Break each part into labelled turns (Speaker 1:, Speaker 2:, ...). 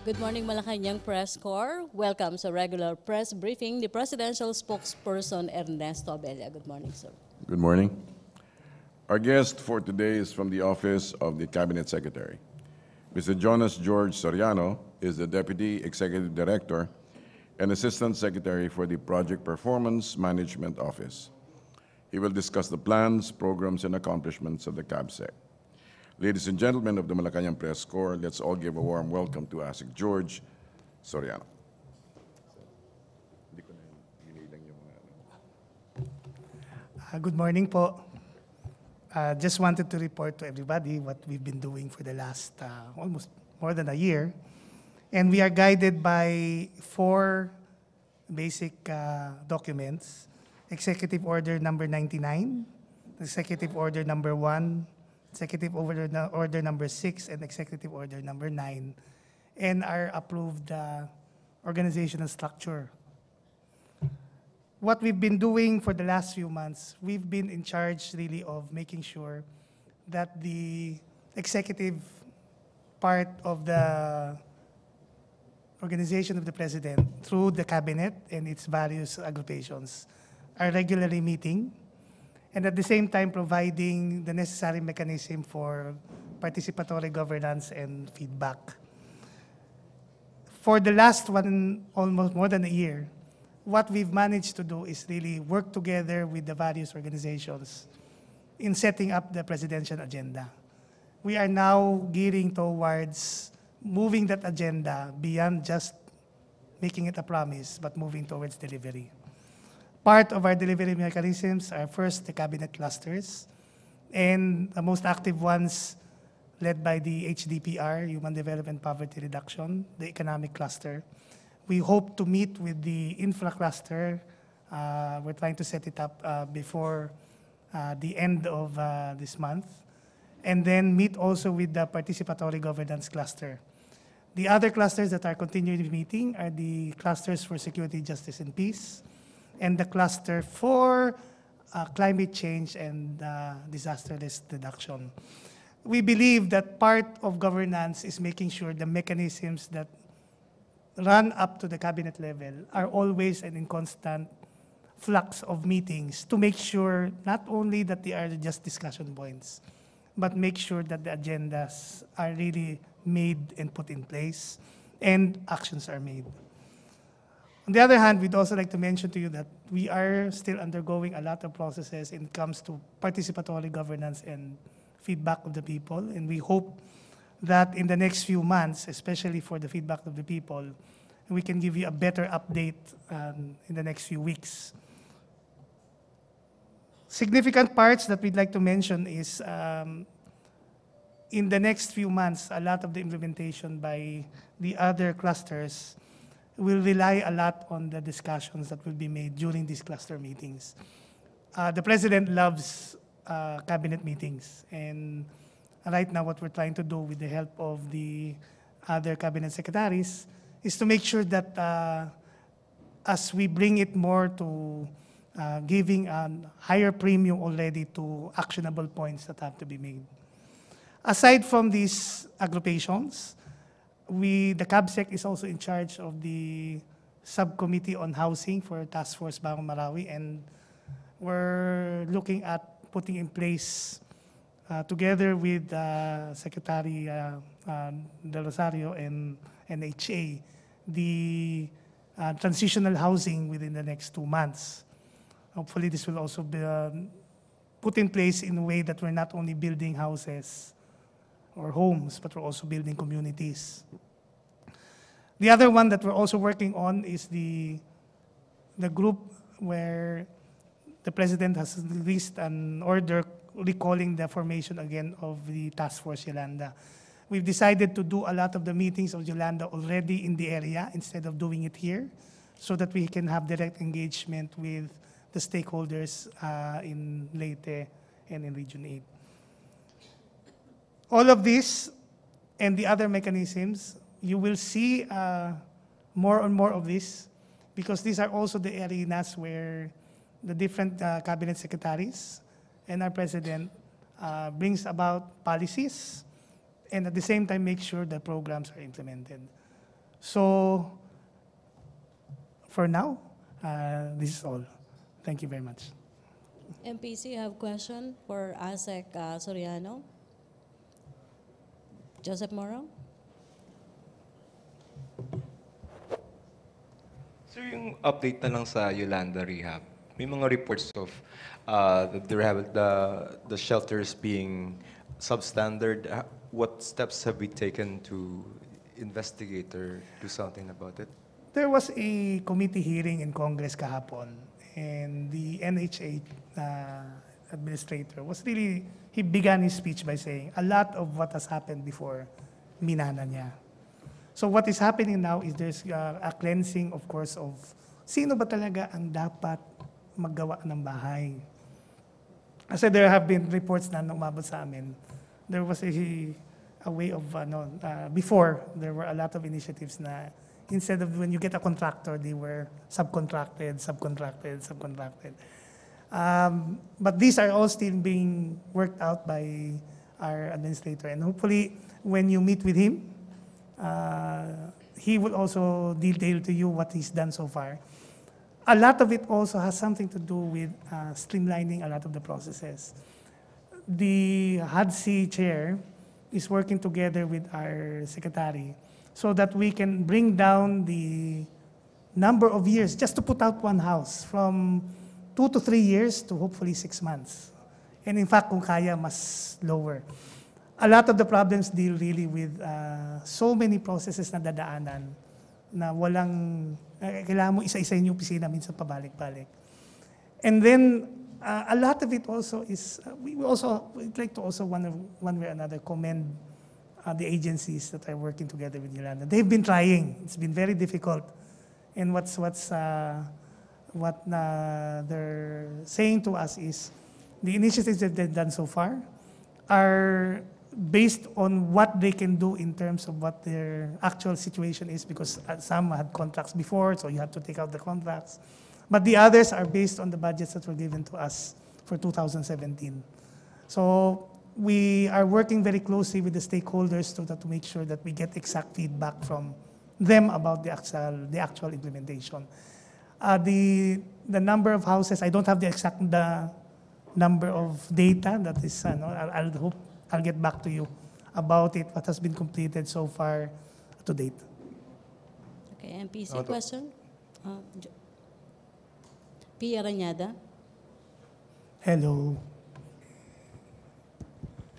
Speaker 1: Good morning, Malacañang Press Corps. Welcome sa regular press briefing, the Presidential Spokesperson Ernesto Abella. Good morning, sir.
Speaker 2: Good morning. Our guest for today is from the Office of the Cabinet Secretary. Mr. Jonas George Soriano is the Deputy Executive Director and Assistant Secretary for the Project Performance Management Office. He will discuss the plans, programs, and accomplishments of the CABSEC. Ladies and gentlemen of the Malacañang Press Corps, let's all give a warm welcome to ASIC George Soriano.
Speaker 3: Good morning po. Just wanted to report to everybody what we've been doing for the last almost more than a year. And we are guided by 4 basic documents: Executive Order number 99, Executive Order number 1, Executive Order number 6, and Executive Order number 9, and our approved organizational structure. What we've been doing for the last few months, we've been in charge really of making sure that the executive part of the organization of the President, through the Cabinet and its various agrupations, are regularly meeting, and at the same time providing the necessary mechanism for participatory governance and feedback. For the last almost more than a year, what we've managed to do is really work together with the various organizations in setting up the presidential agenda. We are now gearing towards moving that agenda beyond just making it a promise, but moving towards delivery. Part of our delivery mechanisms are first the cabinet clusters, and the most active ones led by the HDPR, Human Development Poverty Reduction, the economic cluster. We hope to meet with the infra cluster. We're trying to set it up before the end of this month, and then meet also with the participatory governance cluster. The other clusters that are continuing meeting are the clusters for security, justice, and peace, and the cluster for climate change and disaster risk reduction. We believe that part of governance is making sure the mechanisms that run up to the cabinet level are always and in constant flux of meetings to make sure not only that they are just discussion points, but make sure that the agendas are really made and put in place and actions are made. On the other hand, we'd also like to mention to you that we are still undergoing a lot of processes when it comes to participatory governance and feedback of the people, and we hope that in the next few months, especially for the feedback of the people, we can give you a better update in the next few weeks. Significant parts that we'd like to mention is in the next few months, a lot of the implementation by the other clusters will rely a lot on the discussions that will be made during these cluster meetings. The President loves cabinet meetings, and right now what we're trying to do with the help of the other cabinet secretaries is to make sure that as we bring it more to giving a higher premium already to actionable points that have to be made. Aside from these agrupations, the CABSEC is also in charge of the subcommittee on housing for Task Force Bagong Marawi, and we're looking at putting in place, together with Secretary Del Rosario and NHA, the transitional housing within the next 2 months. Hopefully this will also be put in place in a way that we're not only building houses or homes, but we're also building communities. The other one that we're also working on is the group where the President has released an order recalling the formation again of the Task Force Yolanda. We've decided to do a lot of the meetings of Yolanda already in the area instead of doing it here, so that we can have direct engagement with the stakeholders in Leyte and in Region 8. All of this and the other mechanisms, you will see more and more of this, because these are also the arenas where the different cabinet secretaries and our President brings about policies, and at the same time make sure the programs are implemented. So, for now, this is all. Thank you very much.
Speaker 1: MPC, you have question for ASEC Soriano? Joseph Moro?
Speaker 4: Sir, yung update na lang sa Yolanda Rehab, may mga reports of the shelters being substandard. What steps have we taken to investigate or do something about it?
Speaker 3: There was a committee hearing in Congress kahapon, and the NHA administrator was really, he began his speech by saying, a lot of what has happened before, minana niya. So what is happening now is there's a cleansing, of course, of sino ba talaga ang dapat maggawa ng bahay. Kasi there have been reports na umabot sa amin. There was a way of, before, there were a lot of initiatives na instead of when you get a contractor, they were subcontracted. But these are all still being worked out by our administrator. And hopefully, when you meet with him, he will also detail to you what he's done so far. A lot of it also has something to do with streamlining a lot of the processes. The HADC chair is working together with our secretary so that we can bring down the number of years just to put out one house from 2 to 3 years to hopefully 6 months. And in fact, kung kaya, mas lower. A lot of the problems deal really with so many processes na dadaanan na walang, kailangan mo isa-isa yung opisina, minsan pabalik-balik. And then, a lot of it also is, we'd like to also one way or another commend the agencies that are working together with Yolanda. They've been trying. It's been very difficult. And what they're saying to us is the initiatives that they've done so far are based on what they can do in terms of what their actual situation is, because some had contracts before, so you have to take out the contracts. But the others are based on the budgets that were given to us for 2017. So we are working very closely with the stakeholders to make sure that we get exact feedback from them about the actual implementation. The number of houses, I don't have the exact number of data. That is, I'll get back to you about it, what has been completed so far to date.
Speaker 1: Okay, MPC question? P. Aranyada?
Speaker 3: Hello.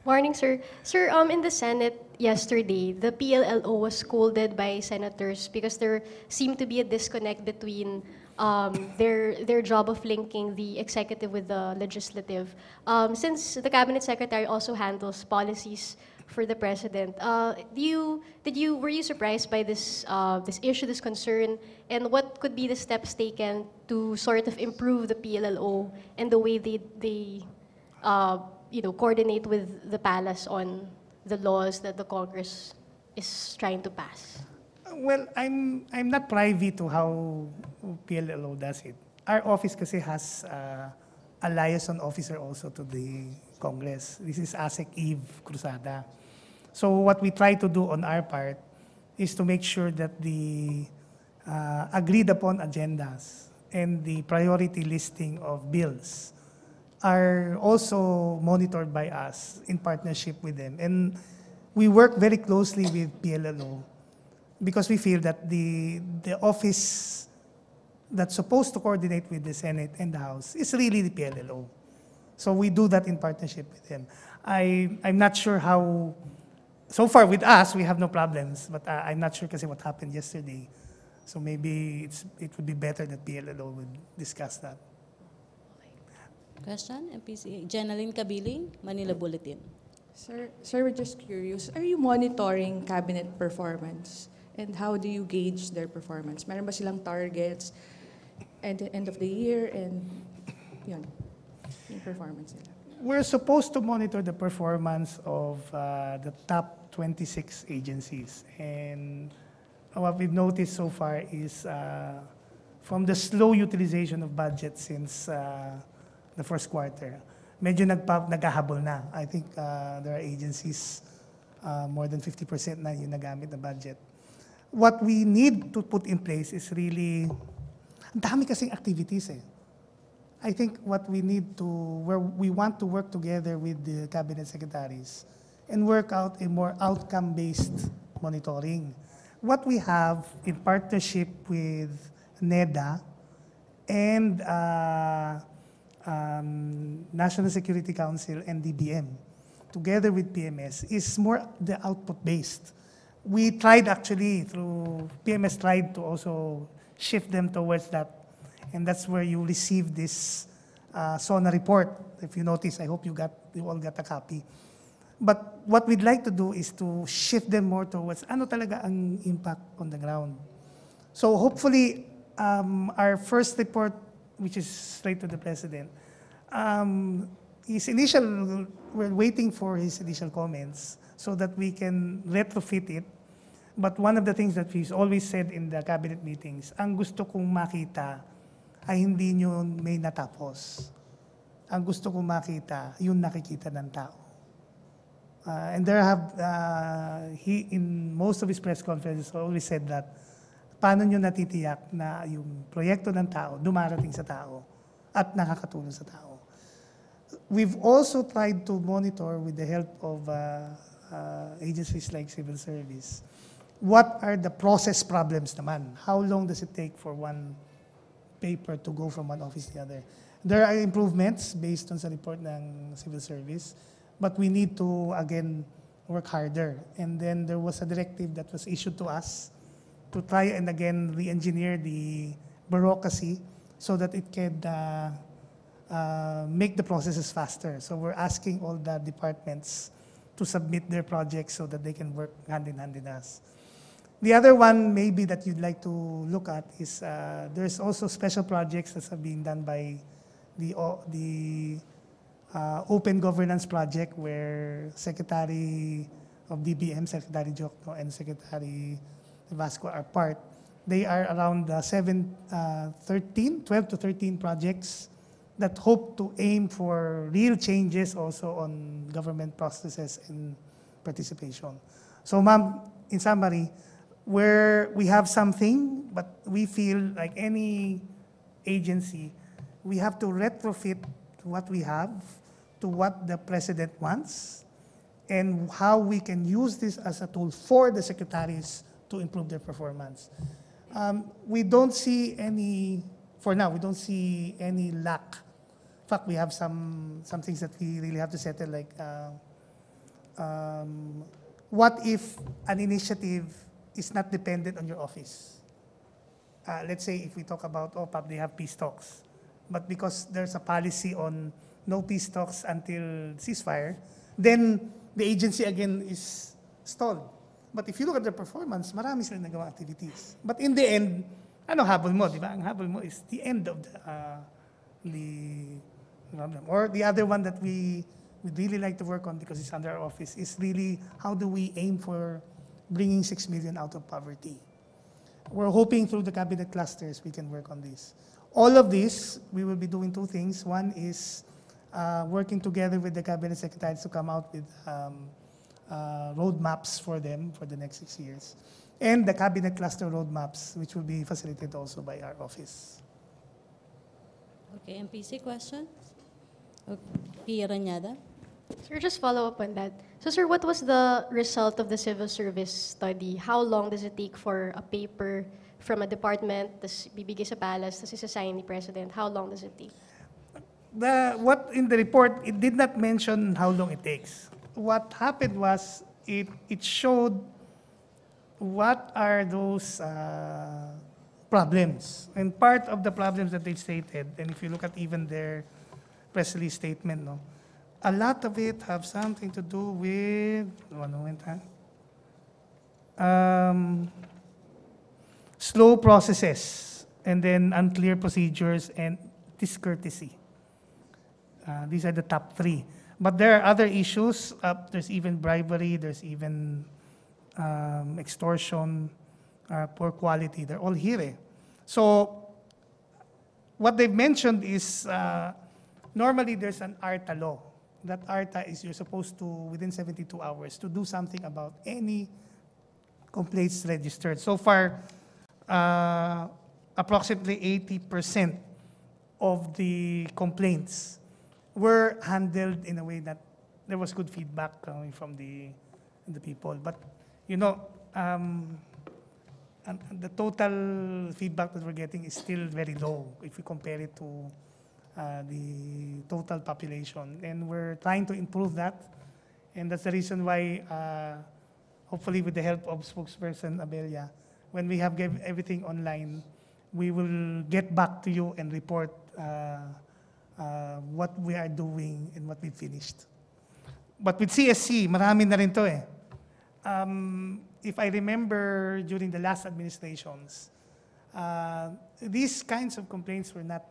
Speaker 5: Morning, sir. Sir, in the Senate yesterday, the PLLO was scolded by senators because there seemed to be a disconnect between their job of linking the executive with the legislative. Since the cabinet secretary also handles policies for the president, were you surprised by this issue, this concern, and what could be the steps taken to sort of improve the PLLO and the way they coordinate with the palace on the laws that the Congress is trying to pass?
Speaker 3: Well, I'm not privy to how PLLO does it. Our office kasi has a liaison officer also to the Congress. This is ASEC Eve Cruzada. So what we try to do on our part is to make sure that the agreed upon agendas and the priority listing of bills are also monitored by us in partnership with them. And we work very closely with PLLO because we feel that the office that's supposed to coordinate with the Senate and the House is really the PLLO. So we do that in partnership with them. I'm not sure how, so far with us, we have no problems, but I'm not sure kasi what happened yesterday. So maybe it would be better that PLLO would discuss that.
Speaker 1: Question, MPC. Jenaline Kabiling, Manila Bulletin.
Speaker 6: Sir, we're just curious. Are you monitoring cabinet performance? And how do you gauge their performance? Meron ba silang targets at the end of the year and yun, yung performance nila?
Speaker 3: We're supposed to monitor the performance of the top 26 agencies. And what we've noticed so far is from the slow utilization of budget since the first quarter, medyo naghahabol na. I think there are agencies more than 50% na yung nagamit na budget. what we need to put in place is really, ang dami kasing activities eh. I think what we need to, where we want to work together with the cabinet secretaries and work out a more outcome-based monitoring. What we have in partnership with NEDA and National Security Council and DBM, together with PMS, is more the output-based. We tried actually through, PMS tried to also shift them towards that. And that's where you receive this SONA report. If you notice, I hope you all got a copy. But what we'd like to do is to shift them more towards ano talaga ang impact on the ground. So hopefully, our first report, which is straight to the President, we're waiting for his initial comments so that we can retrofit it. But one of the things that he's always said in the cabinet meetings, ang gusto kong makita ay hindi nyo may natapos. Ang gusto kong makita, yung nakikita ng tao. And there he, in most of his press conferences, always said that, paano nyo natitiyak na yung proyekto ng tao, dumarating sa tao, at nakakatulong sa tao. We've also tried to monitor with the help of agencies like Civil Service, what are the process problems naman? How long does it take for one paper to go from one office to the other? There are improvements based on sa report ng Civil Service, but we need to, again, work harder. And then there was a directive that was issued to us to try and again re-engineer the bureaucracy so that it can make the processes faster. So we're asking all the departments to submit their projects so that they can work hand in hand with us. The other one maybe that you'd like to look at is there's also special projects that have been done by the Open Governance Project,12 Secretary of DBM, Secretary Jokno, and Secretary Vasco are part. They are around 12 to 13 projects that hope to aim for real changes also on government processes and participation. So ma'am, in summary, where we have something, but we feel like any agency, we have to retrofit what we have to what the President wants and how we can use this as a tool for the secretaries to improve their performance. We don't see any, for now, we don't see any lack. In fact, we have some things that we really have to settle, like what if an initiative is not dependent on your office? Let's say if we talk about OPAP, they have peace talks. But because there's a policy on no peace talks until ceasefire, then the agency again is stalled. But if you look at their performance, marami silang nagawang activities. But in the end, ano habol mo, di ba? Ang habol mo is the end of the problem. Or the other one that we would really like to work on because it's under our office is really how do we aim for bringing 6 million out of poverty. We're hoping through the cabinet clusters we can work on this. All of this, we will be doing two things. One is working together with the cabinet secretaries to come out with roadmaps for them for the next 6 years. And the cabinet cluster roadmaps, which will be facilitated also by our office.
Speaker 1: Okay, MPC question? Okay. Pia Ranyada?
Speaker 5: Sir, just follow up on that. So, sir, what was the result of the civil service study? How long does it take for a paper from a department, tas bibigay sa palace, tas isassign ni President? How long does it take?
Speaker 3: What in the report, it did not mention how long it takes. What happened was it showed what are those problems. And part of the problems that they stated, and if you look at even their press release statement, no, a lot of it have something to do with, slow processes, and then unclear procedures and discourtesy. These are the top three. But there are other issues. There's even bribery, there's even extortion, poor quality. They're all here. Eh? So what they've mentioned is normally there's an ARTA law. That ARTA is you're supposed to, within 72 hours, to do something about any complaints registered. So far, approximately 80% of the complaints were handled in a way that there was good feedback coming from the people. But, you know, and the total feedback that we're getting is still very low if we compare it to the total population. And we're trying to improve that. And that's the reason why, hopefully with the help of Spokesperson Abella, when we have everything online, we will get back to you and report what we are doing and what we finished. But with CSC, marami na rin to eh. If I remember during the last administrations, these kinds of complaints were not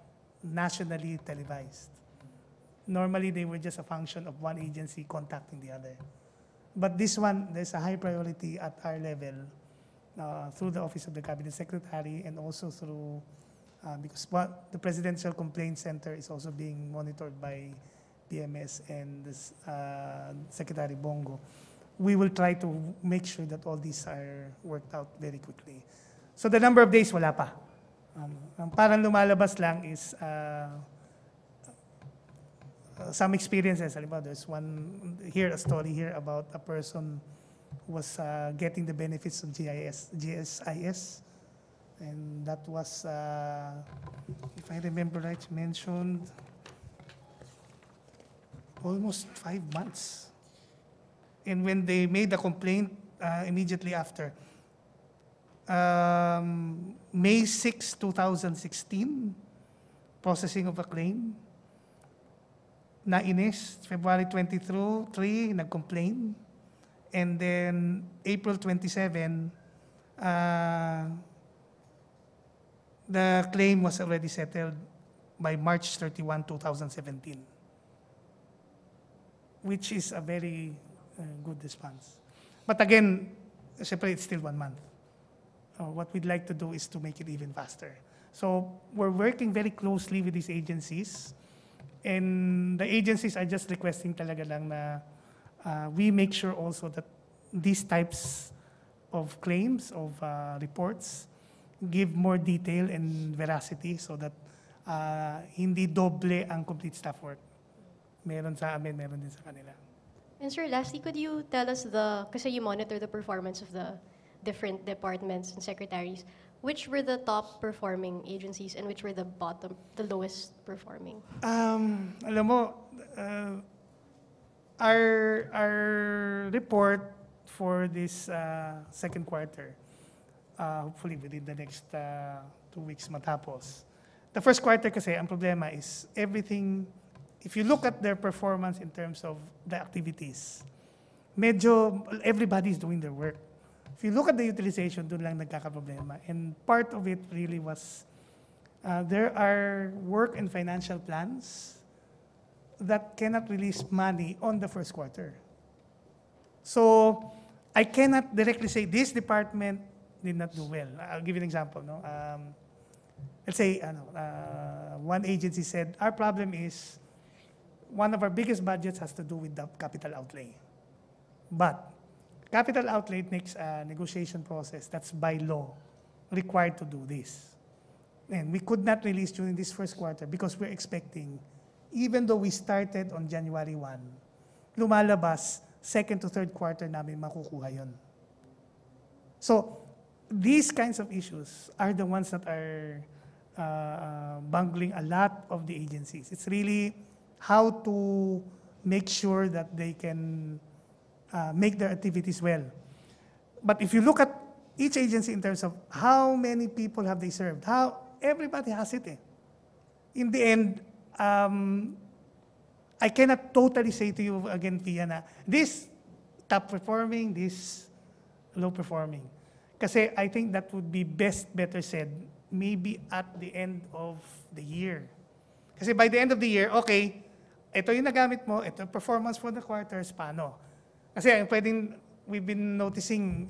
Speaker 3: nationally televised. Normally, they were just a function of one agency contacting the other. But this one, there's a high priority at our level through the Office of the Cabinet Secretary and also through, because the Presidential Complaint Center is also being monitored by PMS and this, Secretary Bongo. We will try to make sure that all these are worked out very quickly. So the number of days, wala pa. Ang parang lumalabas lang is some experiences. Halimbawa, there's one here, a story here about a person who was getting the benefits of GSIS. And that was, if I remember right, mentioned almost 5 months. And when they made the complaint immediately after, May 6, 2016, processing of a claim. Nainis, February 23, nag-complain. And then April 27, the claim was already settled by March 31, 2017, which is a very good response. But again, syempre, it's still 1 month. What we'd like to do is to make it even faster. So we're working very closely with these agencies, and the agencies are just requesting talaga lang na we make sure also that these types of claims, of reports, give more detail and veracity so that hindi doble ang complete staff work. Meron sa amin, meron din sa kanila.
Speaker 5: And sir, lastly, could you tell us kasi you monitor the performance of the different departments and secretaries, which were the top performing agencies and which were the lowest performing?
Speaker 3: Alam mo, our report for this second quarter, hopefully within the next 2 weeks matapos. The first quarter kasi, ang problema is everything, if you look at their performance in terms of the activities, medyo everybody's doing their work. If you look at the utilization, doon lang nagkakaproblema. And part of it really was, there are work and financial plans that cannot release money on the first quarter. So, I cannot directly say this department did not do well. I'll give you an example. No? Let's say, one agency said, our problem is, one of our biggest budgets has to do with the capital outlay. But capital outlay makes a negotiation process that's by law required to do this. And we could not release during this first quarter because we're expecting, even though we started on January 1, lumalabas, second to third quarter namin makukuha yun. So, these kinds of issues are the ones that are bungling a lot of the agencies. It's really how to make sure that they can make their activities well. But if you look at each agency in terms of how many people have they served, how everybody has it. In the end, I cannot totally say to you again, Pia, na this top performing, this low performing. Kasi I think that would be better said maybe at the end of the year. Kasi by the end of the year, okay, ito yung nagamit mo, ito performance for the quarters, paano? Kasi we've been noticing,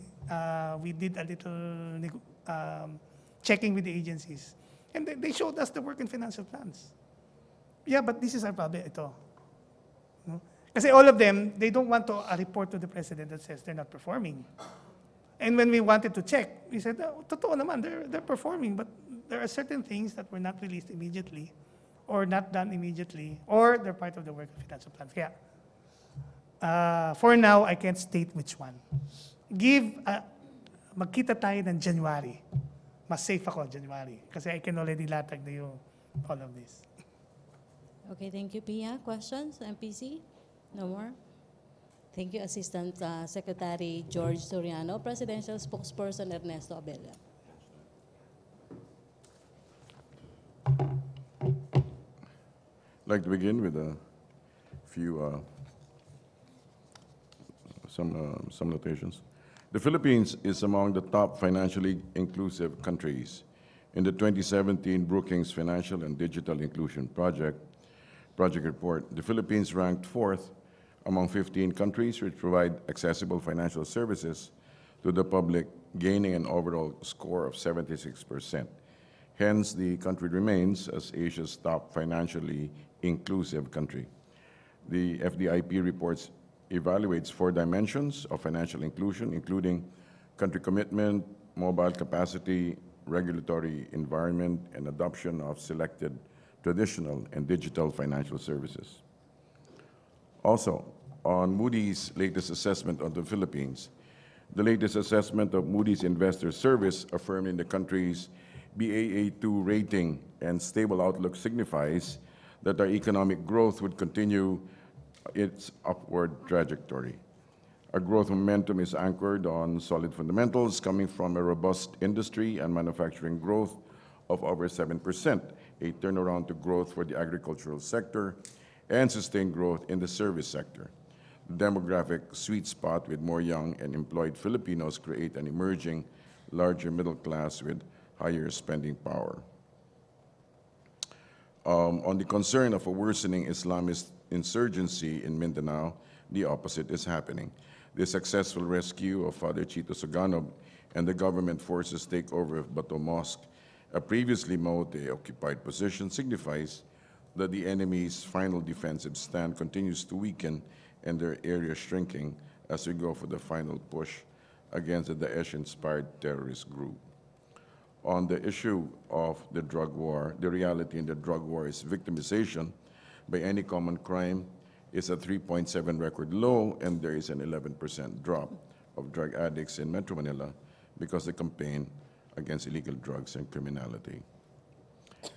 Speaker 3: we did a little checking with the agencies. And they showed us the work and financial plans. Yeah, but this is our problem, ito. No? Kasi all of them, they don't want to report to the president that says they're not performing. And when we wanted to check, we said, oh, totoo naman, they're performing, but there are certain things that were not released immediately or not done immediately, or they're part of the work of financial plans. Kaya, for now, I can't state which one. Magkita tayo ng January. Mas safe ako, January. Kasi I can already latag na yung all of this.
Speaker 1: Okay, thank you, Pia. Questions, MPC? No more? Thank you, Assistant Secretary George Soriano. Presidential Spokesperson Ernesto Abella.
Speaker 2: I'd like to begin with a few, some notations. The Philippines is among the top financially inclusive countries. In the 2017 Brookings Financial and Digital Inclusion Project report, the Philippines ranked 4th among 15 countries which provide accessible financial services to the public, gaining an overall score of 76%. Hence, the country remains as Asia's top financially inclusive country. The FDIP reports evaluates 4 dimensions of financial inclusion, including country commitment, mobile capacity, regulatory environment, and adoption of selected traditional and digital financial services. Also, on Moody's latest assessment of the Philippines, the latest assessment of Moody's Investor Service affirming the country's Baa2 rating and stable outlook signifies that our economic growth would continue its upward trajectory. Our growth momentum is anchored on solid fundamentals coming from a robust industry and manufacturing growth of over 7%, a turnaround to growth for the agricultural sector, and sustained growth in the service sector. The demographic sweet spot with more young and employed Filipinos create an emerging larger middle class with higher spending power. On the concern of a worsening Islamist insurgency in Mindanao, the opposite is happening. The successful rescue of Father Chito Soganog and the government forces takeover of Bato Mosque, a previously Maote-occupied position, signifies that the enemy's final defensive stand continues to weaken and their area shrinking as we go for the final push against the Daesh-inspired terrorist group. On the issue of the drug war, the reality in the drug war is victimization by any common crime is a 3.7 record low, and there is an 11% drop of drug addicts in Metro Manila because of the campaign against illegal drugs and criminality.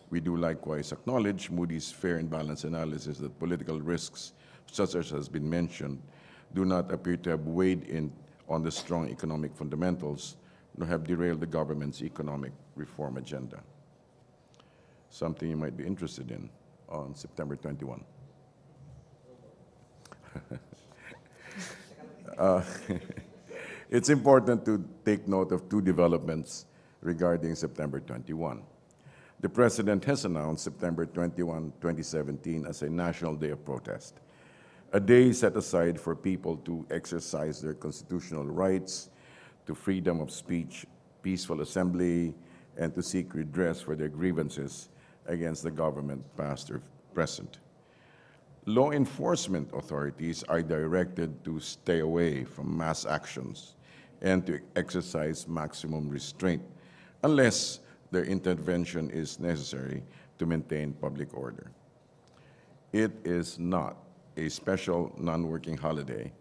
Speaker 2: We do likewise acknowledge Moody's fair and balanced analysis that political risks, such as has been mentioned, do not appear to have weighed in on the strong economic fundamentals, nor have derailed the government's economic reform agenda. Something you might be interested in on September 21. It's important to take note of 2 developments regarding September 21. The President has announced September 21, 2017 as a national day of protest, a day set aside for people to exercise their constitutional rights to freedom of speech, peaceful assembly, and to seek redress for their grievances against the government, past or present. Law enforcement authorities are directed to stay away from mass actions and to exercise maximum restraint unless their intervention is necessary to maintain public order. It is not a special non-working holiday,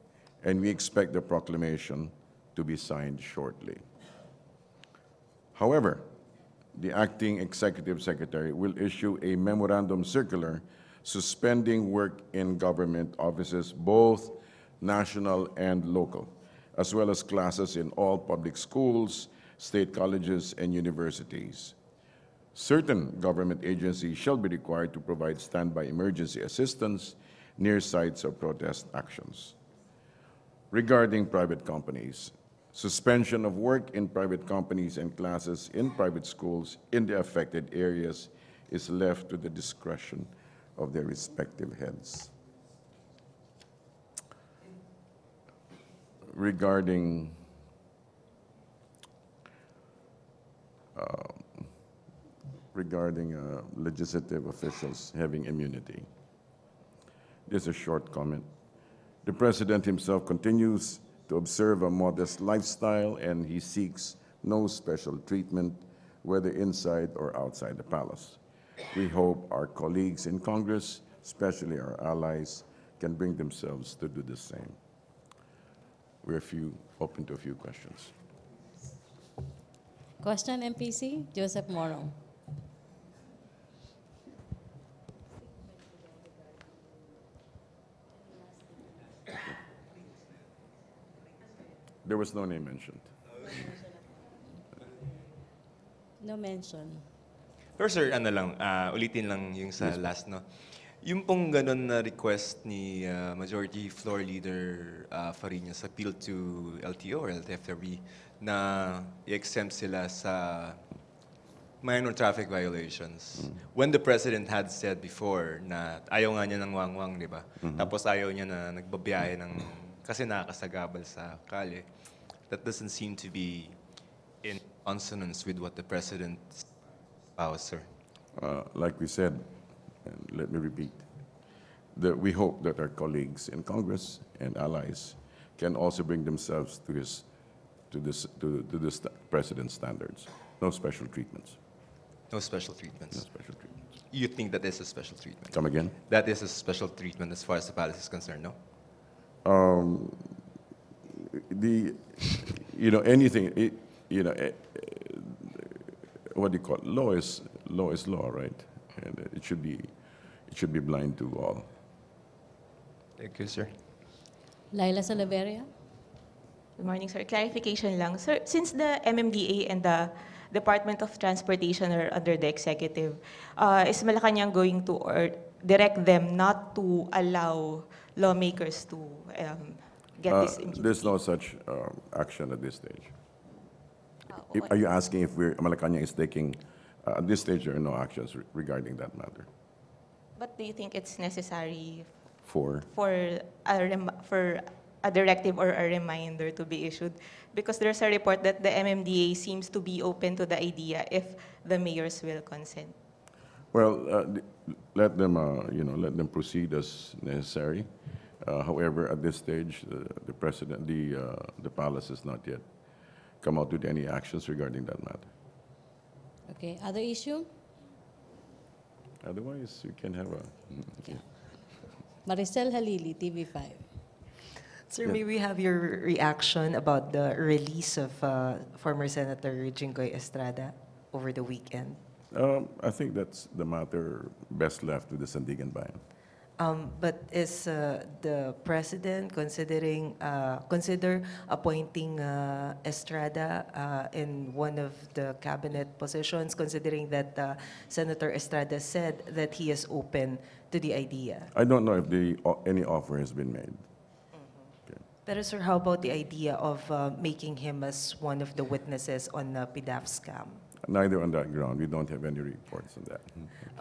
Speaker 2: and we expect the proclamation to be signed shortly. However, the acting executive secretary will issue a memorandum circular suspending work in government offices, both national and local, as well as classes in all public schools, state colleges, and universities. Certain government agencies shall be required to provide standby emergency assistance near sites of protest actions. Regarding private companies, suspension of work in private companies and classes in private schools in the affected areas is left to the discretion of their respective heads. Regarding legislative officials having immunity, just a short comment. The President himself continues to observe a modest lifestyle, and he seeks no special treatment, whether inside or outside the palace. We hope our colleagues in Congress, especially our allies, can bring themselves to do the same. We're open to a few questions.
Speaker 1: Question, MPC? Joseph Moro.
Speaker 2: There was no name mentioned.
Speaker 1: No mention.
Speaker 4: Pero sir, ano lang, ulitin lang yung sa last, no? Yung pong ganun na request ni Majority Floor Leader Fariñas appeal to LTO or LTFRB na i-exempt sila sa minor traffic violations. When the President had said before na ayaw nga niya ng wangwang, di ba? Tapos ayaw niya na nagbabiyahe ng kasi nakakasagabal sa kalye. That doesn't seem to be in consonance with what the President espoused, sir.
Speaker 2: Like we said, and let me repeat, that we hope that our colleagues in Congress and allies can also bring themselves to the President's standards. No special treatments.
Speaker 4: No special treatments.
Speaker 2: No special treatments.
Speaker 4: You think that is a special treatment?
Speaker 2: Come again?
Speaker 4: That is a special treatment as far as the palace is concerned, no?
Speaker 2: Anything, what do you call it? Law is law, right? And it should be blind to all.
Speaker 4: Thank you, sir.
Speaker 1: Laila Salaveria.
Speaker 7: Good morning, sir. Clarification lang. Sir, since the MMDA and the Department of Transportation are under the executive, is Malacañang going to direct them not to allow lawmakers to get this immunity?
Speaker 2: There's no such action at this stage.
Speaker 7: Okay.
Speaker 2: Are you asking if Malacañang is taking, at this stage, there are no actions regarding that matter?
Speaker 7: But do you think it's necessary
Speaker 2: For?
Speaker 7: for a directive or a reminder to be issued? Because there's a report that the MMDA seems to be open to the idea if the mayors will consent.
Speaker 2: Well, let them proceed as necessary. However, at this stage, the President, the palace has not yet come out with any actions regarding that matter.
Speaker 1: Okay, other issue?
Speaker 2: Otherwise, you can have a...
Speaker 1: Okay. Maricel Halili, TV5.
Speaker 8: Sir, may we have your reaction about the release of former Senator Jinggoy Estrada over the weekend?
Speaker 2: I think that's the matter best left to the Sandigan Bayan.
Speaker 8: But is the President consider appointing Estrada in one of the cabinet positions, considering that Senator Estrada said that he is open to the idea?
Speaker 2: I don't know if any offer has been made.
Speaker 8: Pero sir, how about the idea of making him as one of the witnesses on the PDAF scam?
Speaker 2: Neither on that ground. We don't have any reports on that.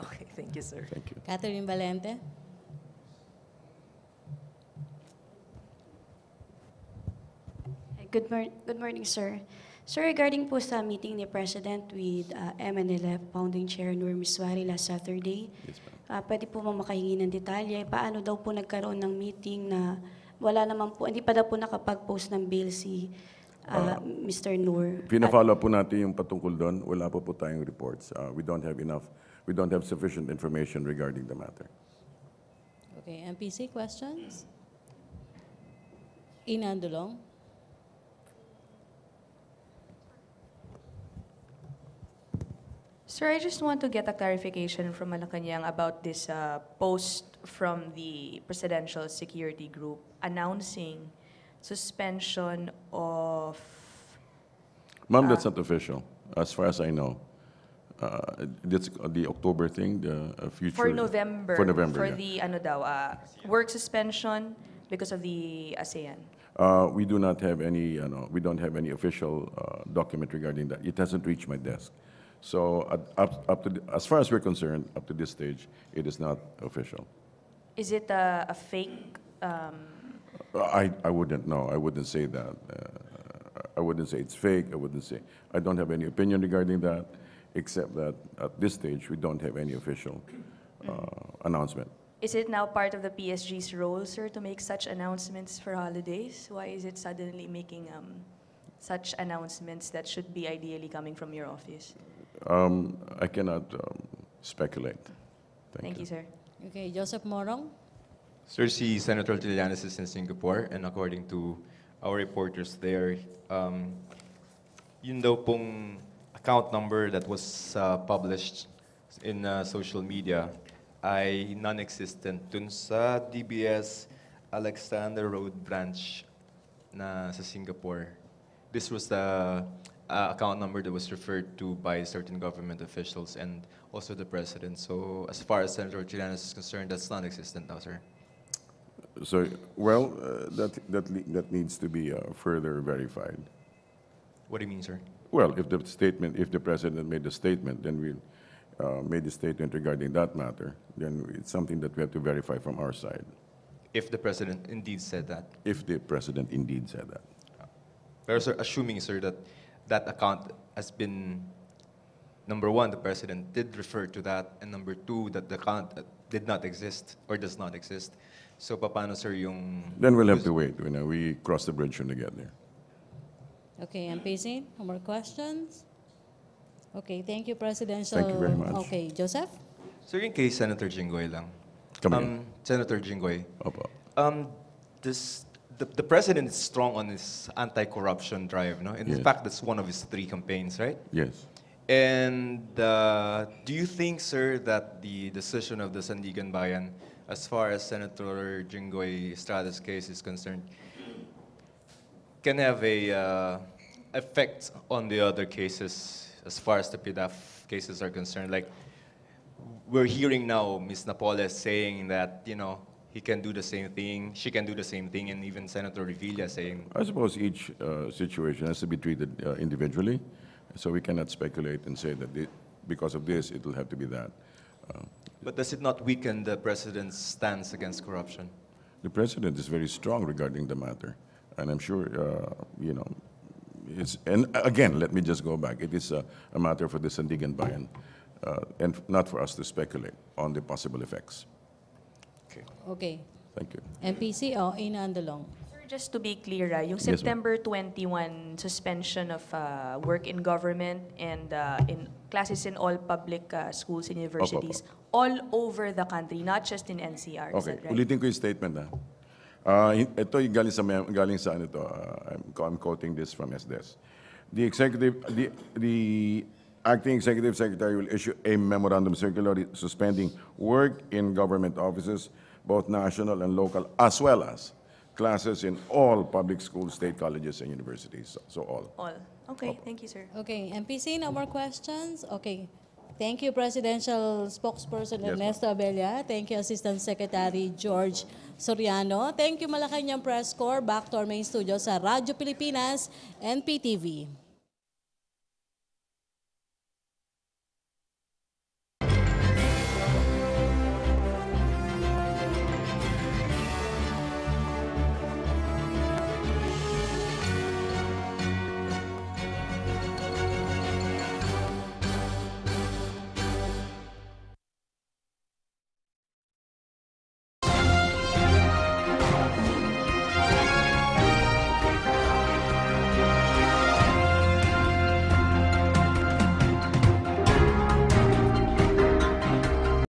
Speaker 8: Okay, thank you, sir.
Speaker 2: Thank you.
Speaker 1: Catherine Valente.
Speaker 9: Good morning, sir. Sir, regarding po sa meeting ni President with MNLF Founding Chair Nur Miswari last Saturday,
Speaker 2: Yes, ma'am.
Speaker 9: pwede po makahingi ng detalye, paano daw po nagkaroon ng meeting na wala naman po, hindi pa daw po nakapag-post ng bill si Mr. Nur.
Speaker 2: Pina-follow po natin yung patungkol doon. Wala po tayong reports. We don't have sufficient information regarding the matter.
Speaker 1: Okay, MPC questions? Ina Andulong.
Speaker 6: Sir, I just want to get a clarification from Malacañang about this post from the Presidential Security Group announcing suspension of...
Speaker 2: Ma'am, that's not official, as far as I know. That's the October thing, the future...
Speaker 6: For November.
Speaker 2: For November,
Speaker 6: For
Speaker 2: yeah.
Speaker 6: the work suspension because of the ASEAN.
Speaker 2: We do not have any, we don't have any official document regarding that. It hasn't reached my desk. So as far as we're concerned, up to this stage, it is not official.
Speaker 6: Is it a fake?
Speaker 2: I wouldn't know. I wouldn't say that. I wouldn't say it's fake. I don't have any opinion regarding that, except that at this stage, we don't have any official announcement.
Speaker 10: Is it now part of the PSG's role, sir, to make such announcements for holidays? Why is it suddenly making such announcements that should be ideally coming from your office?
Speaker 2: I cannot speculate.
Speaker 10: Thank you, sir.
Speaker 1: Okay, Joseph Morong.
Speaker 4: Sir, si Senator Trillanes is in Singapore, and according to our reporters there, yun daw pong account number that was published in social media ay non-existent dun sa DBS Alexander Road branch na sa Singapore. This was the account number that was referred to by certain government officials and also the president. So as far as Senator Trillanes is concerned, that's non-existent now, sir.
Speaker 2: So, well, that needs to be further verified.
Speaker 4: What do you mean, sir?
Speaker 2: Well, if the president made a statement, then we made a statement regarding that matter, then it's something that we have to verify from our side.
Speaker 4: If the president indeed said that.
Speaker 2: If the president indeed said that.
Speaker 4: Pero sir, assuming, sir, that that account has been, number one, the president did refer to that, and number two, that the account did not exist or does not exist. So, paano, sir, yung...
Speaker 2: Then we'll have to wait. We cross the bridge when we get there.
Speaker 1: Okay, MPC, no more questions? Okay, thank you, Presidential.
Speaker 2: Thank you very much.
Speaker 1: Okay, Joseph?
Speaker 4: Sir, yung kay Senator Jinggoy lang.
Speaker 2: Come again.
Speaker 4: Senator Jinggoy,
Speaker 2: Opo.
Speaker 4: the president is strong on his anti-corruption drive, no? In
Speaker 2: Yes.
Speaker 4: fact, that's one of his 3 campaigns, right?
Speaker 2: Yes.
Speaker 4: And do you think, sir, that the decision of the Sandigan Bayan, as far as Senator Jinggoy Estrada's case is concerned, can have a effect on the other cases as far as the PDAF cases are concerned? Like, we're hearing now Ms. Napoles saying that, he can do the same thing, she can do the same thing, and even Senator Revilla saying...
Speaker 2: I suppose each situation has to be treated individually, so we cannot speculate and say that because of this, it will have to be that.
Speaker 4: But does it not weaken the president's stance against corruption?
Speaker 2: The president is very strong regarding the matter, and I'm sure, and again, let me just go back. It is a matter for the Sandigan Bayan, and not for us to speculate on the possible effects.
Speaker 1: Okay.
Speaker 2: Thank you.
Speaker 1: MPC, Ina Andalong.
Speaker 10: Sir, just to be clear, yung
Speaker 2: Yes, ma'am.
Speaker 10: September 21 suspension of work in government and in classes in all public schools and universities, all over the country, not just in NCR. Is
Speaker 2: Okay,
Speaker 10: that right?
Speaker 2: ulitin ko yung statement na. Ito yung galing sa ano to. I'm quoting this from SDS. The acting executive secretary will issue a memorandum circular suspending work in government offices, both national and local, as well as classes in all public schools, state colleges, and universities. So all.
Speaker 10: All. Okay, thank you, sir.
Speaker 1: Okay, MPC, no more questions? Okay. Thank you, Presidential Spokesperson
Speaker 2: Yes,
Speaker 1: Ernesto Abella. Thank you, Assistant Secretary George Soriano. Thank you, Malacañang Press Corps. Back to our main studio sa Radyo Pilipinas and PTV.